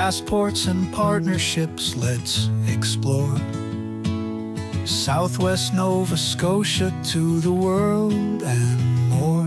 passports and partnerships, let's explore Southwest Nova Scotia to the world and more.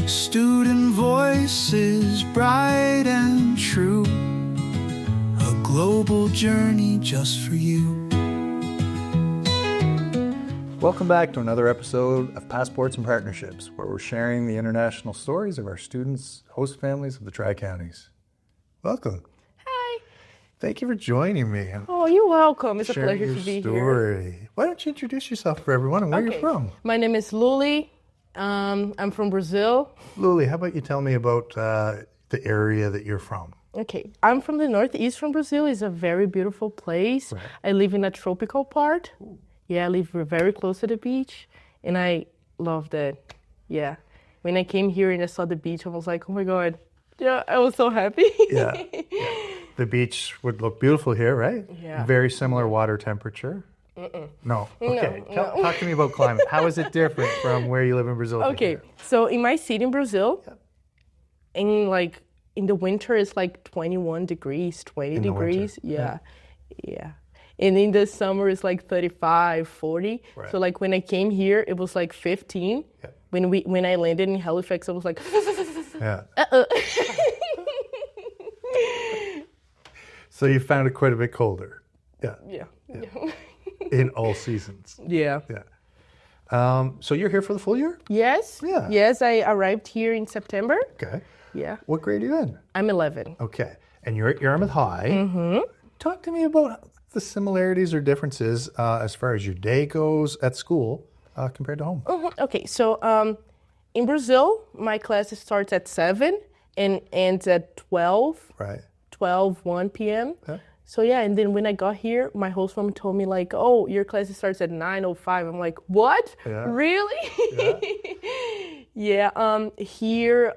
Student voices, bright and true, a global journey just for you. Welcome back to another episode of Passports and Partnerships, where we're sharing the international stories of our students, host families of the Tri-Counties. Welcome. Hi. Thank you for joining me. And Oh, you're welcome. It's a sharing pleasure your to be story. here. Why don't you introduce yourself for everyone and where you're from? My name is Luli. I'm from Brazil. Luli, how about you tell me about the area that you're from? Okay, I'm from the northeast from Brazil. It's a very beautiful place. Right. I live in a tropical part. Yeah, I live very close to the beach, and I love that. Yeah, when I came here and I saw the beach, I was like, oh my God. Yeah, I was so happy. Yeah. The beach would look beautiful here, right? Yeah. Very similar water temperature. No. Okay. No. Talk to me about climate. How is it different from where you live in Brazil? to Okay, here? so in my city in Brazil, in the winter it's like 21 degrees, 20 In the degrees. winter. Yeah. And in the summer it's like 35, 40. Right. So like when I came here, it was like 15. Yeah. When I landed in Halifax, I was like, Yeah. So you found it quite a bit colder. Yeah. yeah. In all seasons. Yeah. Yeah. So you're here for the full year? Yes. Yeah. Yes, I arrived here in September. Okay. Yeah. What grade are you in? I'm 11. Okay. And you're at Yarmouth High. Mm-hmm. Talk to me about the similarities or differences as far as your day goes at school compared to home. Mhm. Okay, so in Brazil, my class starts at 7 and ends at 12. Right. 1 p.m. Okay. So yeah, and then when I got here, my host mom told me like, oh, your class starts at 9:05. I'm like, what? Yeah. Really? Yeah. Here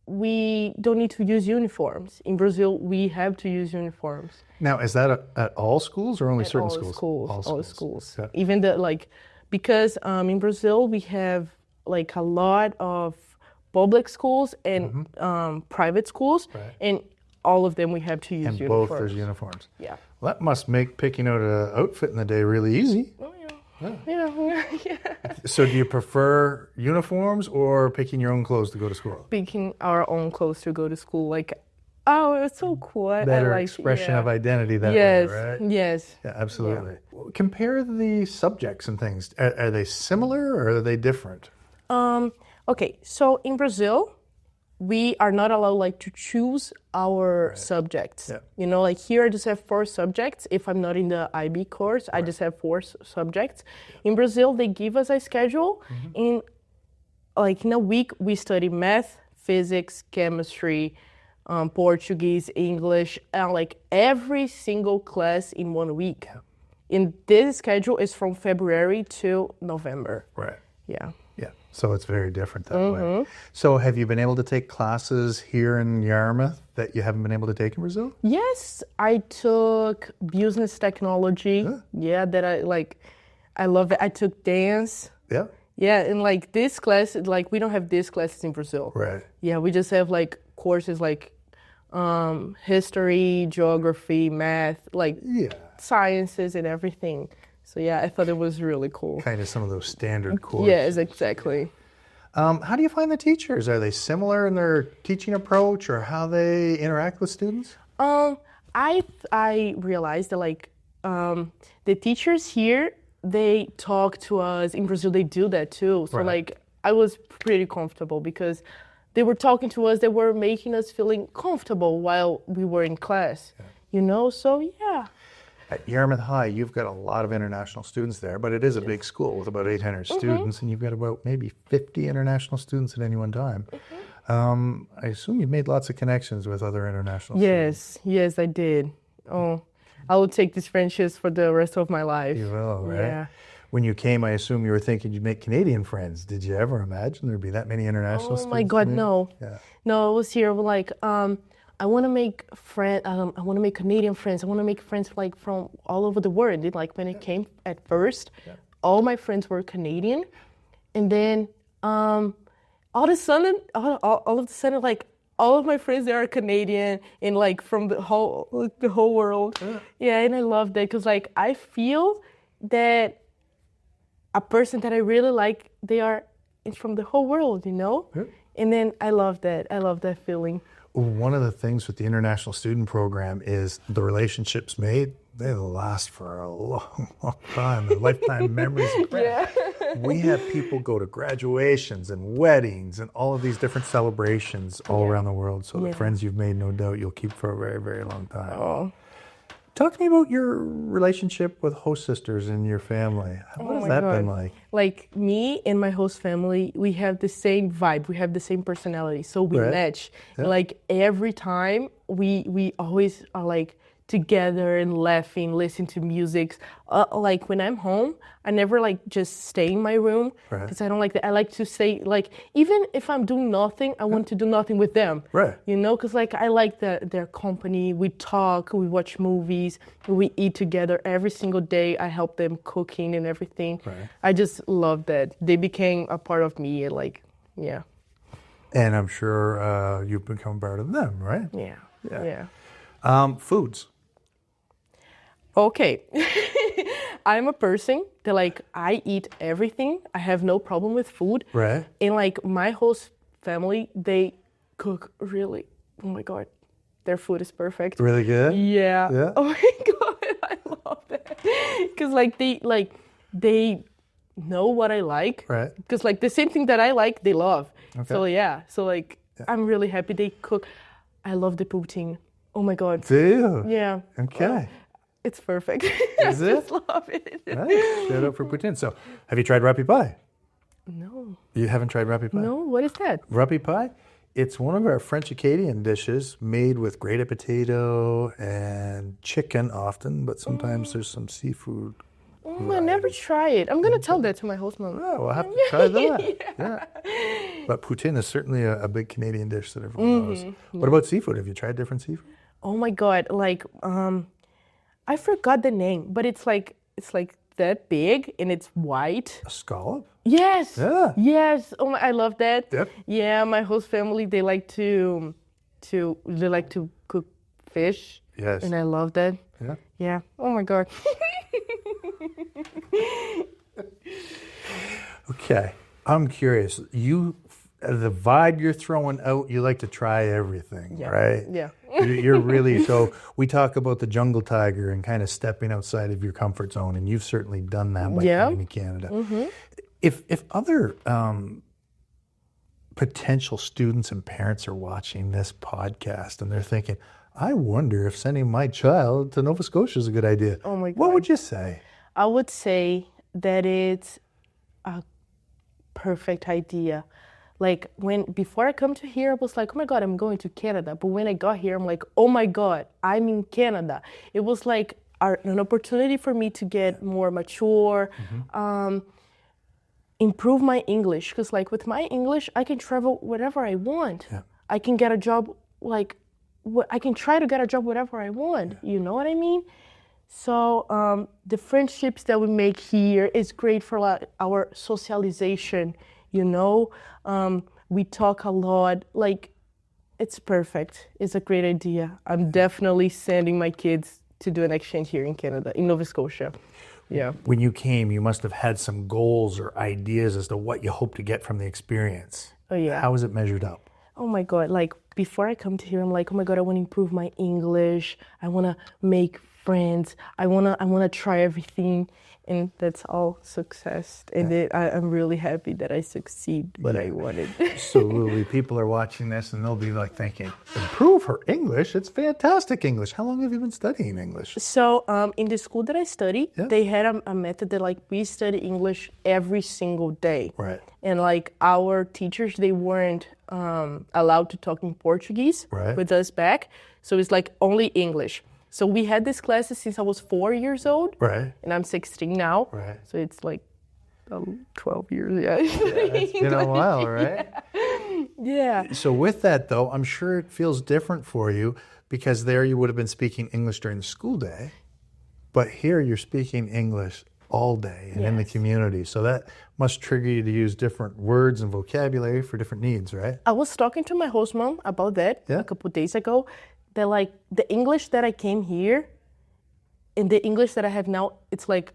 we don't need to use uniforms. In Brazil, we have to use uniforms. Now, is that at all schools or only certain All schools? All schools. Yeah. Even because in Brazil we have like a lot of public schools and private schools, Right. and all of them we have to use And uniforms. both there's uniforms. Yeah. Well, that must make picking out an outfit in the day really easy. Oh yeah. Yeah. So do you prefer uniforms or picking your own clothes to go to school? Picking our own clothes to go to school, like, oh, it's so cool. Better I like, expression yeah. of identity that Yes. way, right? Yes. Yeah, absolutely. Compare the subjects and things. Are they similar or are they different? Okay. So in Brazil, we are not allowed like to choose our subjects. Yeah. You know, like here I just have 4 subjects. If I'm not in the IB course, I just have 4 subjects. In Brazil, they give us a schedule. In a week, we study math, physics, chemistry, Portuguese, English, and like every single class in 1 week. And this schedule is from February to November. Right. Yeah. Yeah. So it's very different that way. So have you been able to take classes here in Yarmouth that you haven't been able to take in Brazil? Yes, I took business technology. Yeah, that I love it. I took dance. Yeah. Yeah, and like this class, like we don't have these classes in Brazil. Right. Yeah, we just have like courses like history, geography, math, like sciences and everything. So yeah, I thought it was really cool. Kind of some of those standard courses. Yes, exactly. How do you find the teachers? Are they similar in their teaching approach or how they interact with students? I realized that the teachers here, they talk to us. In Brazil, they do that too. So Right. I was pretty comfortable because they were talking to us. They were making us feeling comfortable while we were in class. You know, so yeah. At Yarmouth High, you've got a lot of international students there, but it is a big school with about 800 students, and you've got about maybe 50 international students at any one time. I assume you've made lots of connections with other international students. Yes, I did. Oh, I will take these friendships for the rest of my life. You will, right? Yeah. When you came, I assume you were thinking you'd make Canadian friends. Did you ever imagine there'd be that many international Oh students? my God, no. Yeah. No, I was here like, I want to make I want to make Canadian friends. I want to make friends like from all over the world. Like when it came at first, all my friends were Canadian, and then all of a sudden, like all of my friends, they are Canadian and like from the whole world. Yeah, and I love that because like I feel that a person that I really like, they are from the whole world, you know? Yeah. And then I love that. I love that feeling. One of the things with the international student program is the relationships made, they last for a long, long time. The lifetime memories. Yeah. We have people go to graduations and weddings and all of these different celebrations all around the world. So the friends you've made, no doubt, you'll keep for a very, very long time. Oh. Talk to me about your relationship with host sisters in your family. What has that been like? Like me and my host family, we have the same vibe. We have the same personality. So we match. Yeah. Like every time we always are like together and laughing, listen to music. Like when I'm home, I never like just stay in my room because I don't like that. I like to stay like, even if I'm doing nothing, I want to do nothing with them. Right. You know, because like I like their company. We talk, we watch movies, we eat together every single day. I help them cooking and everything. Right. I just love that. They became a part of me. Like, yeah. And I'm sure you've become part of them, right? Yeah. Foods. Okay. I'm a person that like I eat everything. I have no problem with food. Right. And like my host family, they cook really, oh my God, their food is perfect. Really good? Yeah. Oh my God, I love that. Because like they know what I like. Right. Because like the same thing that I like, they love. Okay. So yeah. So like I'm really happy they cook. I love the poutine. Oh my God. Do you? Yeah. Okay. It's perfect. Is it? I just love it. Nice. Shout out for poutine. So, have you tried rapi pie? No. You haven't tried rapi pie? No. What is that? Rapi pie? It's one of our French Acadian dishes made with grated potato and chicken often, but sometimes there's some seafood. I never try it. I'm going to tell that to my host mom. Oh, we'll have to try that. Yeah. But poutine is certainly a big Canadian dish that everyone knows. What about seafood? Have you tried different seafood? Oh my God. Like, I forgot the name, but it's like that big and it's white. A scallop? Yes. Yeah. Yes. Oh my, I love that. Yep. Yeah, my host family, they like to cook fish. Yes. And I love that. Yeah. Yeah. Oh my God. Okay. I'm curious. The vibe you're throwing out, you like to try everything, right? Yeah. You're really, so we talk about the jungle tiger and kind of stepping outside of your comfort zone, and you've certainly done that by coming to Canada. Mm-hmm. If other potential students and parents are watching this podcast and they're thinking, I wonder if sending my child to Nova Scotia is a good idea. Oh my God. What would you say? I would say that it's a perfect idea. Like before I come to here, I was like, oh my God, I'm going to Canada. But when I got here, I'm like, oh my God, I'm in Canada. It was like an opportunity for me to get more mature, improve my English. Because like with my English, I can travel wherever I want. Yeah. I can get a job, I can try to get a job wherever I want. Yeah. You know what I mean? So the friendships that we make here is great for our socialization. You know, we talk a lot. Like, it's perfect. It's a great idea. I'm definitely sending my kids to do an exchange here in Canada, in Nova Scotia. Yeah. When you came, you must have had some goals or ideas as to what you hope to get from the experience. Oh, yeah. How was it measured up? Oh, my God. Like, before I come to here, I'm like, oh, my God, I want to improve my English. I want to make friends. I want to try everything. And that's all success. And I'm really happy that I succeed what I wanted. So, Luli, people are watching this and they'll be like thinking, improve her English? It's fantastic English. How long have you been studying English? So, in the school that I study, they had a method that like we study English every single day. Right. And like our teachers, they weren't allowed to talk in Portuguese with us back. So it's like only English. So we had these classes since I was 4 years old. Right. And I'm 16 now. Right. So it's like 12 years. Yeah. It's been a while, right? Yeah. So with that, though, I'm sure it feels different for you because there you would have been speaking English during the school day. But here you're speaking English all day and in the community. So that must trigger you to use different words and vocabulary for different needs, right? I was talking to my host mom about that a couple days ago. That like the English that I came here and the English that I have now, it's like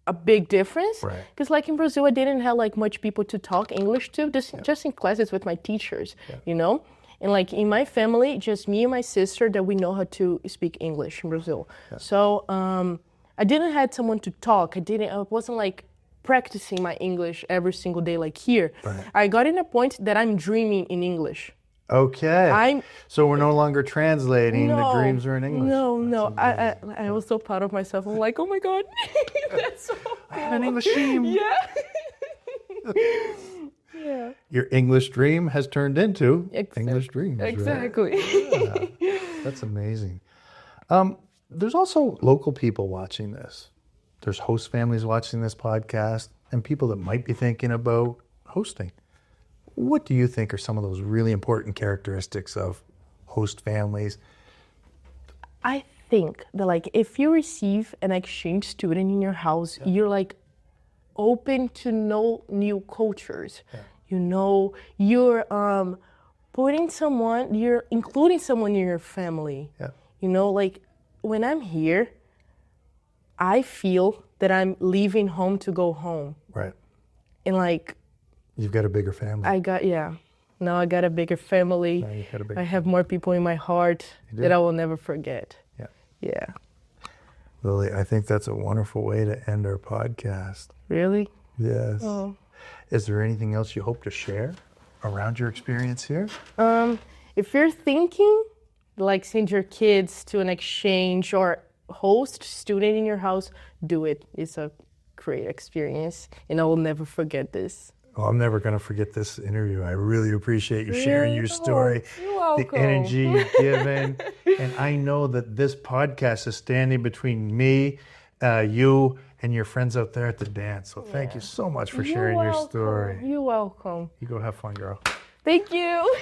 a big difference. Right. Because like in Brazil, I didn't have like much people to talk English to, just in classes with my teachers, you know? And like in my family, just me and my sister that we know how to speak English in Brazil. So I didn't have someone to talk. I wasn't like practicing my English every single day like here. Right. I got in a point that I'm dreaming in English. Okay. So we're no longer translating. The dreams are in English. No. I was so proud of myself. I'm like, oh my God. That's so cool. I have an English dream. Yeah. Yeah. Your English dream has turned into English dreams. Exactly. Right? Yeah. That's amazing. There's also local people watching this. There's host families watching this podcast and people that might be thinking about hosting. What do you think are some of those really important characteristics of host families? I think that like if you receive an exchange student in your house, you're like open to know new cultures. You know, you're including someone in your family. You know, like when I'm here, I feel that I'm leaving home to go home. Right. And like you've got a bigger family. Now I got a bigger family. Now you got a bigger I have more people in my heart that I will never forget. Yeah. Luli, I think that's a wonderful way to end our podcast. Really? Yes. Oh. Is there anything else you hope to share around your experience here? If you're thinking, like send your kids to an exchange or host student in your house, do it. It's a great experience, and I will never forget this. Oh, I'm never going to forget this interview. I really appreciate you sharing your story, the energy you've given. And I know that this podcast is standing between me, you, and your friends out there at the dance. So thank you so much for sharing your story. You're welcome. You go have fun, girl. Thank you.